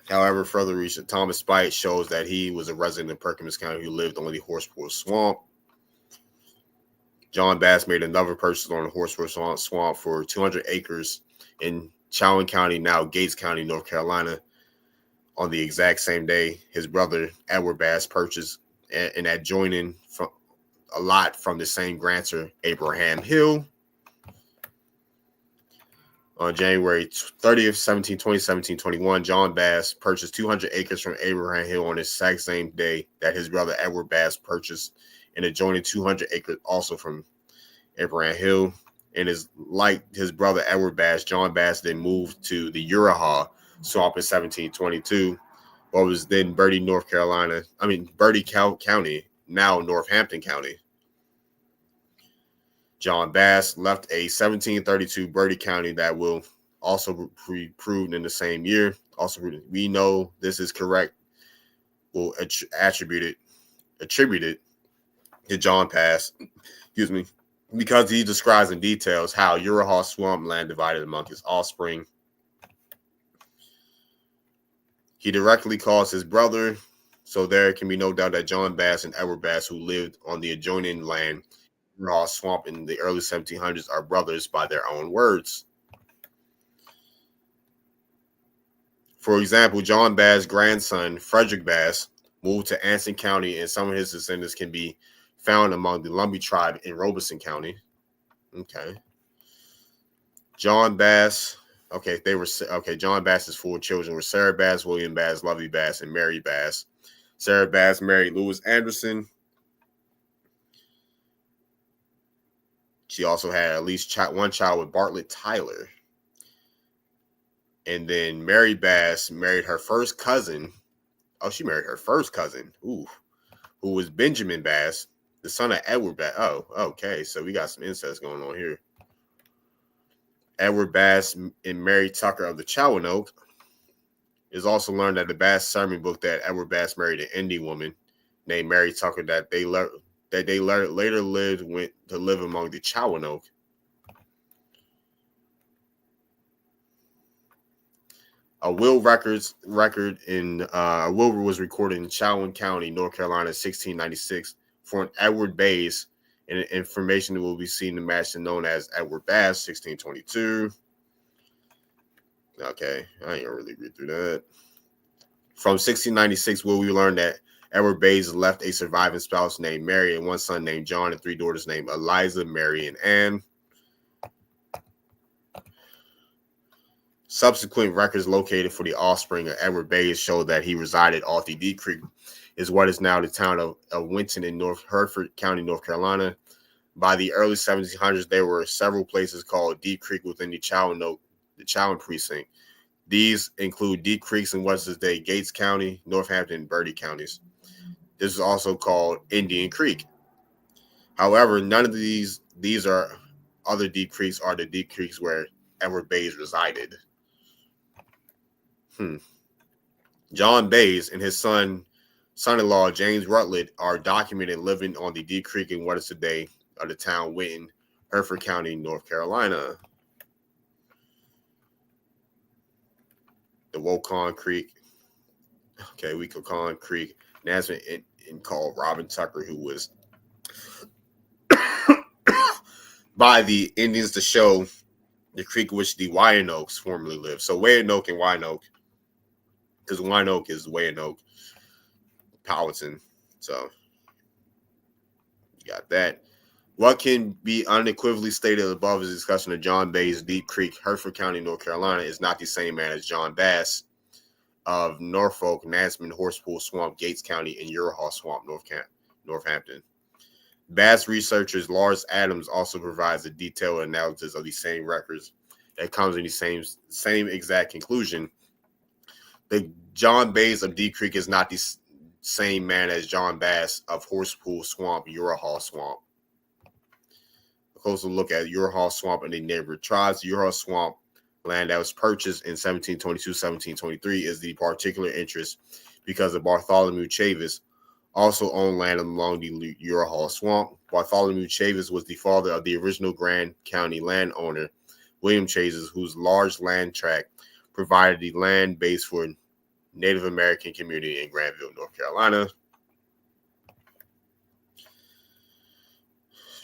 S1: However, further research, Thomas Spite shows that he was a resident of Perkins County who lived on the Horsepool Swamp. John Bass made another purchase on the Horseshoe Swamp for 200 acres in Chowan County, now Gates County, North Carolina. On the exact same day, his brother Edward Bass purchased an adjoining a lot from the same grantor, Abraham Hill. On January 30th, 1721, John Bass purchased 200 acres from Abraham Hill on the exact same day that his brother Edward Bass purchased an adjoining 200 acres also from Abraham Hill. And like his brother Edward Bass, John Bass then moved to the Uraha Swamp in 1722, what was then Bertie County, now Northampton County. John Bass left a 1732 Bertie County that will also be proved in the same year. Also, we know this is correct. Will attribute it to John Bass, because he describes in details how Uraha Swamp land divided among his offspring. He directly calls his brother, so there can be no doubt that John Bass and Edward Bass, who lived on the adjoining land, Uraha Swamp in the early 1700s, are brothers by their own words. For example, John Bass' grandson, Frederick Bass, moved to Anson County, and some of his descendants can be found among the Lumbee tribe in Robeson County. Okay. John Bass. John Bass's 4 children were Sarah Bass, William Bass, Lovey Bass, and Mary Bass. Sarah Bass married Lewis Anderson. She also had at least one child with Bartlett Tyler. And then Mary Bass married her first cousin. Oh, she married her first cousin. Ooh. Who was Benjamin Bass, the son of Edward Bass. Oh, okay. So we got some incest going on here. Edward Bass and Mary Tucker of the Chowanoke. It's also learned that the Bass sermon book that Edward Bass married an Indian woman named Mary Tucker that they later went to live among the Chowanoke. A will was recorded in Chowan County, North Carolina, 1696 for an Edward Bass, and information that will be seen in the match known as Edward Bass, 1622. Okay, I ain't gonna really read through that. From 1696, will we learn that Edward Bass left a surviving spouse named Mary and one son named John and 3 daughters named Eliza, Mary, and Anne. Subsequent records located for the offspring of Edward Bass show that he resided off the Deep Creek, is what is now the town of Winton in North Hertford County, North Carolina. By the early 1700s, there were several places called Deep Creek within the Chowan precinct. These include Deep Creeks in what's today Gates County, Northampton, and Bertie counties. This is also called Indian Creek. However, none of these are other Deep Creeks are the Deep Creeks where Edward Bass resided. John Bass and his son-in-law James Rutledge are documented living on the Deep Creek in what is today the town Winton, Hertford County, North Carolina. The Wocon Creek. Okay, Weekocon Creek. Nazareth and called Robin Tucker, who was by the Indians to show the creek which the Wyandokes formerly lived. So Wyandotte and Wyanoke, because Wyanoke is Wyandotte, Powhatan. So you got that. What can be unequivocally stated above is discussion of John Bass, Deep Creek, Hertford County, North Carolina, is not the same man as John Bass of Norfolk, Nansemond, Horsepool Swamp, Gates County, and Uraha Swamp, Northampton. Bass researchers Lars Adams also provides a detailed analysis of these same records that comes in the same exact conclusion. The John Bass of Deep Creek is not the same man as John Bass of Horsepool Swamp, Uraha Swamp. A closer look at Uraha Swamp and the neighboring tribes. Uraha Swamp land that was purchased in 1722-1723 is the particular interest because of Bartholomew Chavis also owned land along the Uraha Swamp. Bartholomew Chavis was the father of the original Grand County landowner, William Chavis, whose large land tract provided the land base for Native American community in Granville, North Carolina.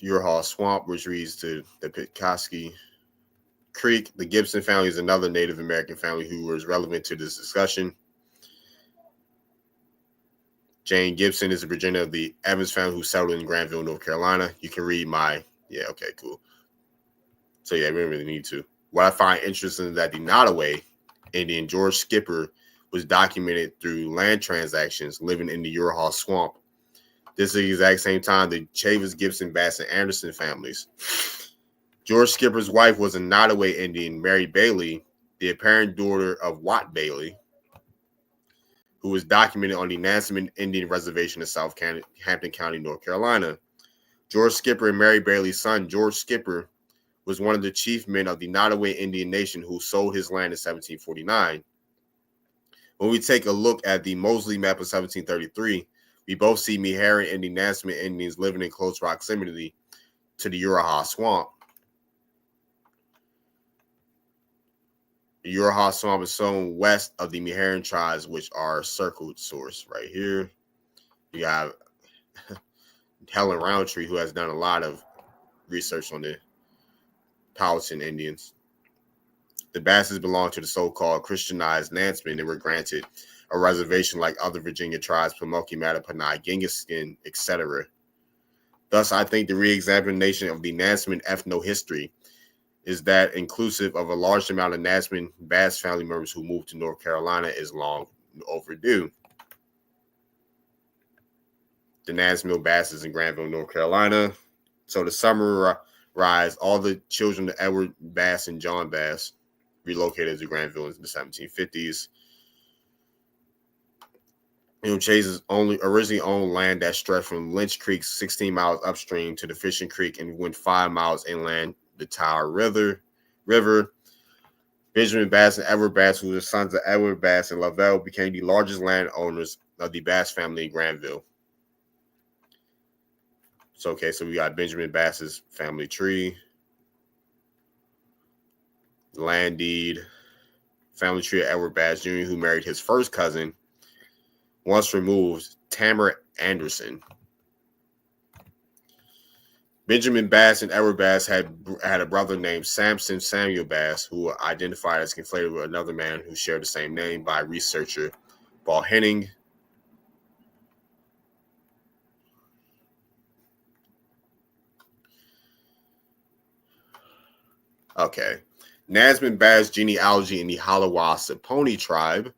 S1: Urahal Swamp, which leads to the Petoskey Creek. The Gibson family is another Native American family who was relevant to this discussion. Jane Gibson is a Virginia of the Evans family who settled in Granville, North Carolina. You can read my, okay, cool. So yeah, we don't really need to. What I find interesting is that the Nottoway Indian George Skipper was documented through land transactions living in the Urahal Swamp. This is the exact same time the Chavis, Gibson, Bass, and Anderson families. George Skipper's wife was a Nottoway Indian, Mary Bailey, the apparent daughter of Watt Bailey, who was documented on the Nansemond Indian Reservation in South Hampton County, North Carolina. George Skipper and Mary Bailey's son, George Skipper, was one of the chief men of the Nottoway Indian Nation who sold his land in 1749. When we take a look at the Moseley map of 1733, we both see Meherrin and the Nansemond Indians living in close proximity to the Urahal Swamp. The Urahal Swamp is sown west of the Meherrin tribes, which are circled source right here. You got Helen Roundtree, who has done a lot of research on the Powhatan Indians. The Basses belong to the so-called Christianized Nansemen. They were granted a reservation like other Virginia tribes, Pamunkey, Mattaponi, Genghis-Skin, etc. Thus, I think the re-examination of the Nansemond ethno-history is that inclusive of a large amount of Nansemond Bass family members who moved to North Carolina is long overdue. The Nansemond Basses in Granville, North Carolina. So to summarize, all the children of Edward Bass and John Bass relocated to Granville in the 1750s. Chase's originally owned land that stretched from Lynch Creek 16 miles upstream to the Fishing Creek and went 5 miles inland the Tower River. Benjamin Bass and Edward Bass, who were the sons of Edward Bass and Lavelle, became the largest landowners of the Bass family in Granville. So we got Benjamin Bass's family tree, land deed, family tree of Edward Bass Jr., who married his first cousin, once removed, Tamara Anderson. Benjamin Bass and Edward Bass had a brother named Samson Samuel Bass, who were identified as conflated with another man who shared the same name by researcher Paul Henning. Okay. Nansemond Bass genealogy in the Hiawassee tribe.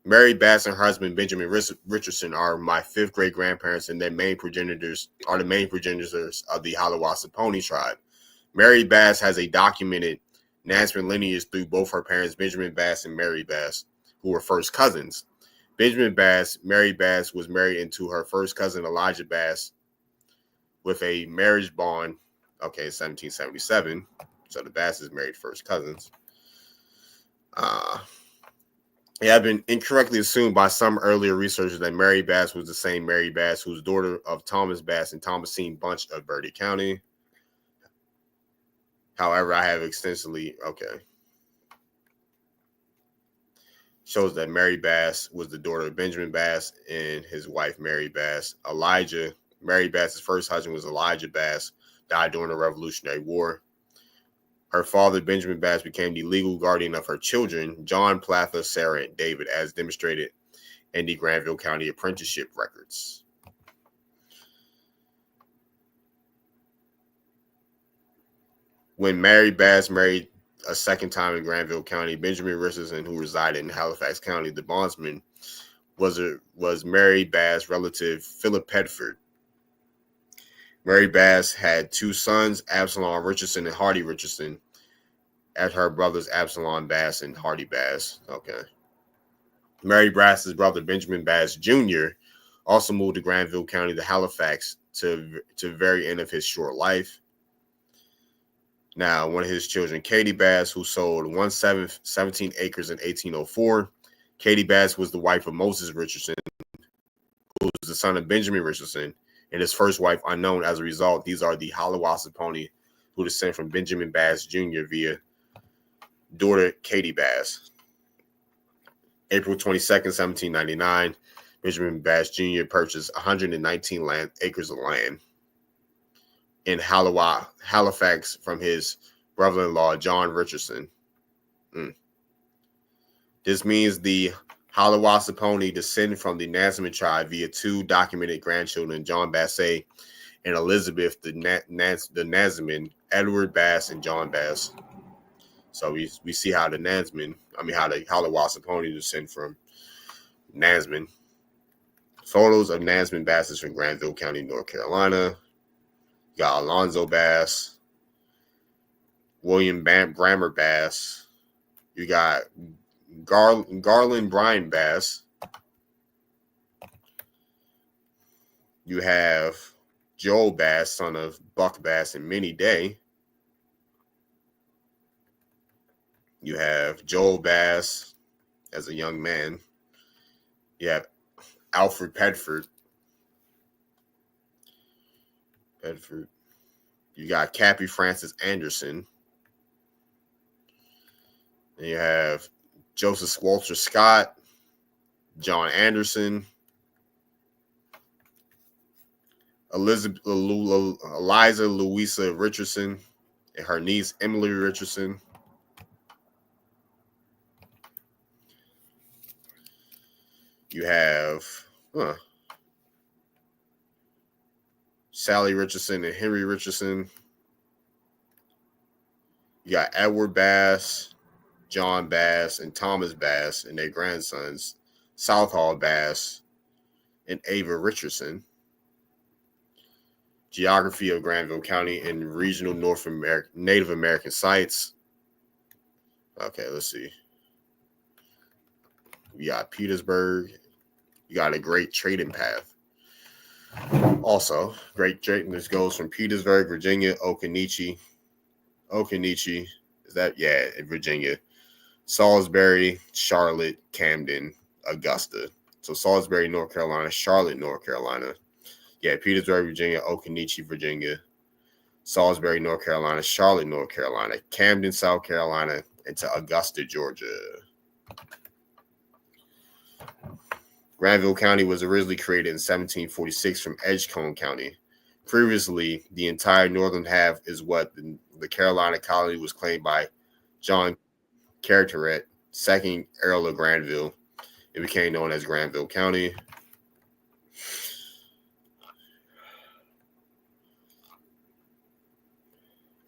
S1: Mary Bass and her husband Benjamin Richardson are my 5th great grandparents, and their main progenitors are the main progenitors of the Hiawassee tribe. Mary Bass has a documented Nansemond lineage through both her parents, Benjamin Bass and Mary Bass, who were first cousins. Benjamin Bass, Mary Bass was married into her first cousin Elijah Bass with a marriage bond, in 1777. So the Basses married first cousins. It had been incorrectly assumed by some earlier researchers that Mary Bass was the same Mary Bass who was daughter of Thomas Bass and Thomasine Bunch of Bertie County. However, I have extensively, shows that Mary Bass was the daughter of Benjamin Bass and his wife, Mary Bass. Mary Bass's first husband was Elijah Bass, died during the Revolutionary War. Her father, Benjamin Bass, became the legal guardian of her children, John, Platha, Sarah, and David, as demonstrated in the Granville County apprenticeship records. When Mary Bass married a second time in Granville County, Benjamin Richardson, who resided in Halifax County, the bondsman, was Mary Bass' relative Philip Pedford. Mary Bass had 2 sons, Absalom Richardson and Hardy Richardson, as her brothers Absalom Bass and Hardy Bass. Mary Bass's brother Benjamin Bass Jr. also moved to Granville County to Halifax to the very end of his short life. Now, one of his children, Katie Bass, who sold 17 acres in 1804. Katie Bass was the wife of Moses Richardson, who was the son of Benjamin Richardson, and his first wife unknown. As a result, these are the Hiawassee who descend from Benjamin Bass Jr. via daughter Katie Bass. April 22nd, 1799, Benjamin Bass Jr. purchased 119 acres of land. in Halifax from his brother-in-law, John Richardson. This means the Haliwasaponi descend from the Nazmin tribe via two documented grandchildren, John Bassett and Elizabeth the Nazmin, Edward Bass and John Bass. So we see how the Haliwasaponi descend from Nazmin. Photos of Nazmin Basses from Granville County, North Carolina. You got Alonzo Bass, William Brammer Bass. You got Garland Bryan Bass. You have Joel Bass, son of Buck Bass and Minnie Day. You have Joel Bass as a young man. You have Alfred Pedford. You got Cappy Francis Anderson. And you have Joseph Walter Scott, John Anderson, Eliza Louisa Richardson, and her niece Emily Richardson. You have Sally Richardson and Henry Richardson. You got Edward Bass, John Bass, and Thomas Bass and their grandsons, Southall Bass and Ava Richardson. Geography of Granville County and regional Native American sites. Okay, let's see. We got Petersburg. You got a great trading path. Also, great trading. This goes from Petersburg, Virginia, Occoneechee, is that? Yeah, in Virginia. Salisbury, Charlotte, Camden, Augusta. So Salisbury, North Carolina, Charlotte, North Carolina. Yeah, Petersburg, Virginia, Occoneechee, Virginia. Salisbury, North Carolina, Charlotte, North Carolina, Camden, South Carolina, and to Augusta, Georgia. Granville County was originally created in 1746 from Edgecombe County. Previously, the entire northern half is what the Carolina colony was claimed by John Carteret, second Earl of Granville. It became known as Granville County.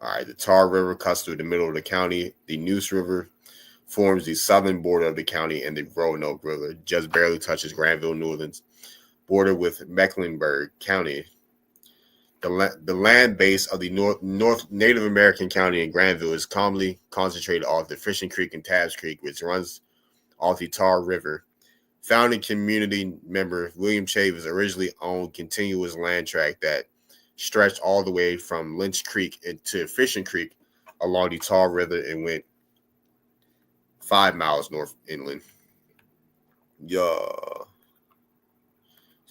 S1: All right, the Tar River cuts through the middle of the county. The Neuse River forms the southern border of the county, and the Roanoke River just barely touches Granville Northern's border with Mecklenburg County. The land base of the North Native American county in Granville is commonly concentrated off the Fishing Creek and Tabbs Creek, which runs off the Tar River. Founding community member William Chavis originally owned contiguous land tract that stretched all the way from Lynch Creek into Fishing Creek along the Tar River and went 5 miles north inland. Yeah.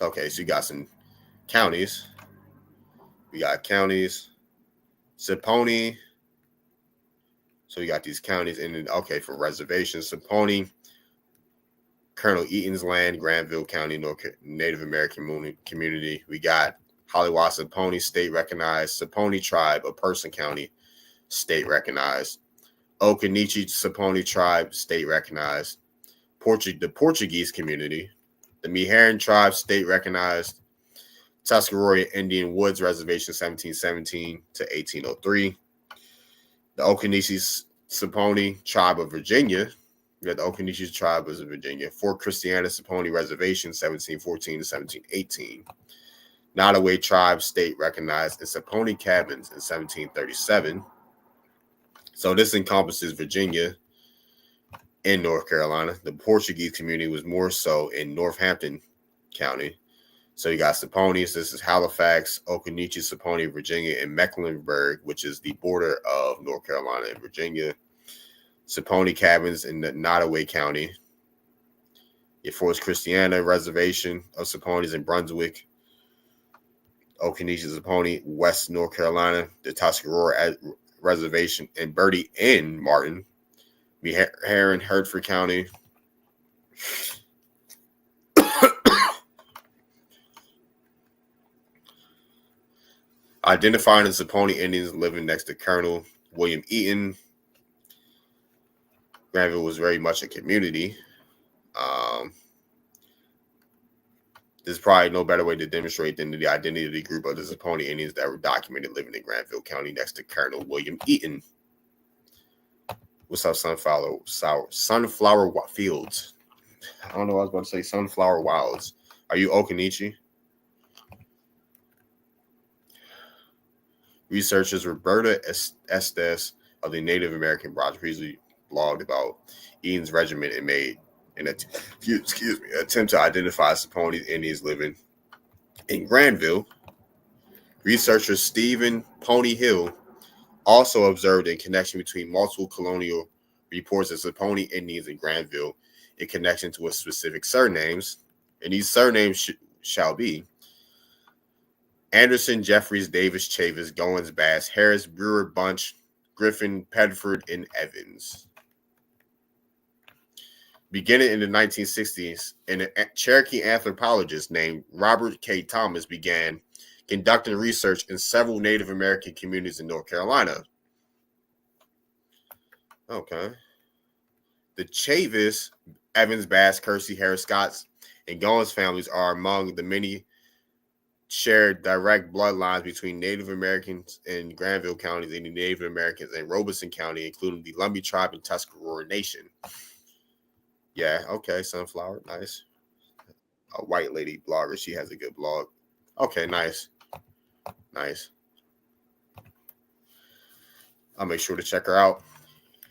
S1: Okay, so you got some counties. We got counties. Saponi. So you got these counties. And then, okay, for reservations, Saponi, Colonel Eaton's land, Granville County, Native American community. We got Haliwasaponi, state recognized. Saponi tribe of Person County, state recognized. Occoneechee Saponi tribe, state recognized. The Portuguese community. The Meherrin tribe, state recognized. Tuscarora Indian Woods Reservation, 1717 to 1803. The Occoneechee Saponi tribe of Virginia. We got the Occoneechee tribe of Virginia. Fort Christiana Saponi Reservation, 1714 to 1718. Nottoway tribe, state recognized, and Saponi cabins in 1737. So this encompasses Virginia and North Carolina. The Portuguese community was more so in Northampton County. So you got Saponis. This is Halifax, Occoneechee, Saponi, Virginia, and Mecklenburg, which is the border of North Carolina and Virginia. Saponi cabins in the Nottoway County. Your Fort Christiana Reservation of Saponis in Brunswick. Occoneechee, Saponi, West North Carolina. The Tuscarora Reservation in Bertie and Martin. Meherrin, Hertford County. Identifying the Saponi Indians living next to Colonel William Eaton. Granville was very much a community. There's probably no better way to demonstrate than the identity of the group of the Saponi Indians that were documented living in Granville County next to Colonel William Eaton. What's up, Sunflower Fields? I don't know what I was about to say. Sunflower Wilds. Are you Okanichi? Researchers Roberta Estes of the Native American Project previously blogged about Eaton's regiment and made an attempt to identify Saponi Indians living in Granville. Researcher Stephen Pony Hill also observed a connection between multiple colonial reports of Saponi Indians in Granville in connection to a specific surnames, and these surnames shall be Anderson, Jeffries, Davis, Chavis, Goins, Bass, Harris, Brewer, Bunch, Griffin, Pedford, and Evans. Beginning in the 1960s, a Cherokee anthropologist named Robert K. Thomas began conducting research in several Native American communities in North Carolina. Okay. The Chavis, Evans, Bass, Kersey, Harris, Scotts, and Goins families are among the many shared direct bloodlines between Native Americans in Granville counties and the Native Americans in Robeson County, including the Lumbee tribe and Tuscarora Nation. Yeah, okay, Sunflower, nice. A white lady blogger, she has a good blog. Okay, nice. Nice. I'll make sure to check her out.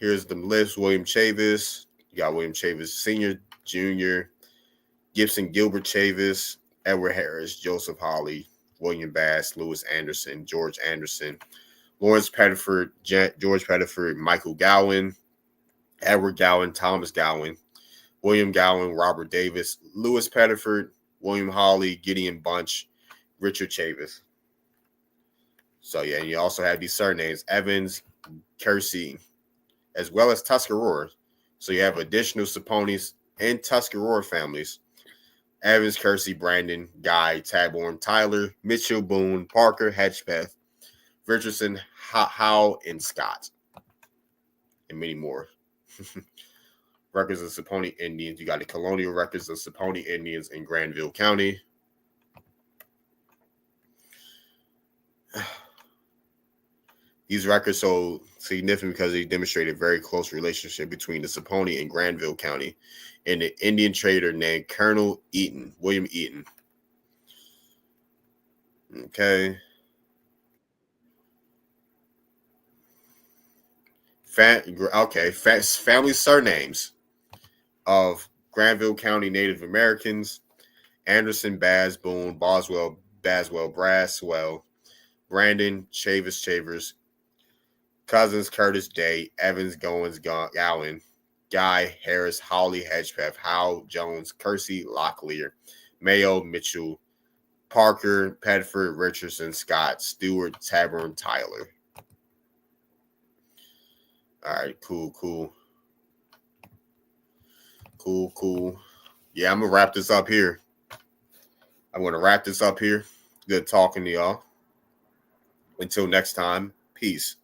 S1: Here's the list. William Chavis. You got William Chavis Sr., Jr., Gibson Gilbert Chavis, Edward Harris, Joseph Hawley, William Bass, Lewis Anderson, George Anderson, Lawrence Pettiford, George Pettiford, Michael Gowan, Edward Gowan, Thomas Gowan, William Gowan, Robert Davis, Lewis Pettiford, William Hawley, Gideon Bunch, Richard Chavis. So, yeah, and you also have these surnames, Evans, Kersey, as well as Tuscarora. So you have additional Saponis and Tuscarora families. Evans, Kersey, Brandon, Guy, Taborn, Tyler, Mitchell, Boone, Parker, Hedgepeth, Richardson, Howe, and Scott, and many more. Records of Saponi Indians. You got the colonial records of Saponi Indians in Granville County. These records are so significant because they demonstrate a very close relationship between the Saponi and Granville County and an Indian trader named Colonel Eaton, William Eaton. Okay. Family surnames of Granville County Native Americans: Anderson, Baz, Boone, Boswell, Baswell, Braswell, Brandon, Chavis, Chavers, Cousins, Curtis, Day, Evans, Goins, Gowan, Guy, Harris, Hawley, Hedgepeth, Howe, Jones, Kersey, Locklear, Mayo, Mitchell, Parker, Pedford, Richardson, Scott, Stewart, Taborn, Tyler. All right, cool. Yeah, I'm going to wrap this up here. Good talking to y'all. Until next time, peace.